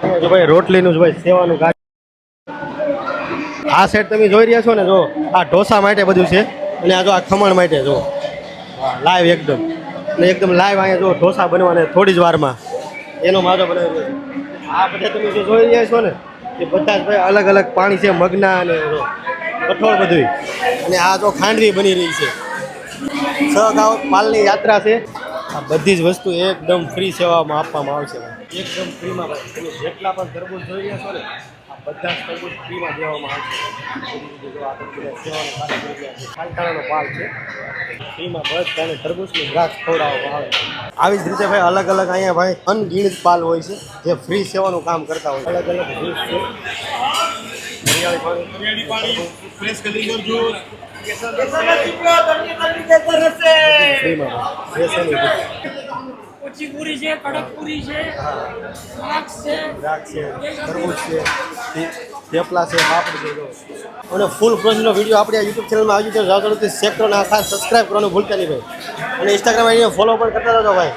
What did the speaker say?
જો ભાઈ રોટલીનું જ ભાઈ સેવાનું ગાડી. આ સેટ તમે જોઈ રહ્યા છો ને, જો આ ઢોસા માટે બધું છે અને આ જો આ ખમણ માટે જો લાઈવ એકદમ ને એકદમ લાઈવ અહીંયા જો ઢોસા બનવાને થોડી જ વારમાં એનો માજો બનાવી રહ્યો છે. આ બધા તમે જે જોઈ રહ્યા છો ને એ બધા જ ભાઈ અલગ અલગ પાણી છે મગના અને કઠોળ બધું. અને આ જો ખાંડવી બની રહી છે. સહગાંવ પાલની યાત્રા છે. આ બધી જ વસ્તુ એકદમ ફ્રી સેવામાં આપવામાં આવશે. એકદમ ફ્રીમાં ભાઈ તમે જેટલા પણ તરબૂચ જોઈ રહ્યા છો ને આ બધા જ તરબૂચ ફ્રીમાં દેવામાં આવશે. ખાલતાણાનો પાલ છે ફ્રીમાં બધાને તરબૂચનું દ્રાક્ષ ખવડાવવામાં આવે. આવી જ રીતે ભાઈ અલગ અલગ અહીંયા ભાઈ અનગિણિત પાલ હોય છે જે ફ્રી સેવાનું કામ કરતા હોય. અલગ અલગ જ્યુસ છે. હરિયાળી પાણી, ફ્રેશ કલિંગર જ્યુસ, ઓછી પૂરી છે, કડક પૂરી છે, દ્રાક્ષ છે, તરબૂચ છે, થેપલા છે, પાપડ છે. અને ફૂલ પ્રોસેસનો વિડીયો આપણે યુટ્યુબ ચેનલમાં આવી જાય. જાવ તો શેર કરો અને ખાસ સબસ્ક્રાઈબ કરવાનું ભૂલતા નહીં ભાઈ. અને ઇન્સ્ટાગ્રામ આવીને ફોલો પણ કરતા રહેજો ભાઈ.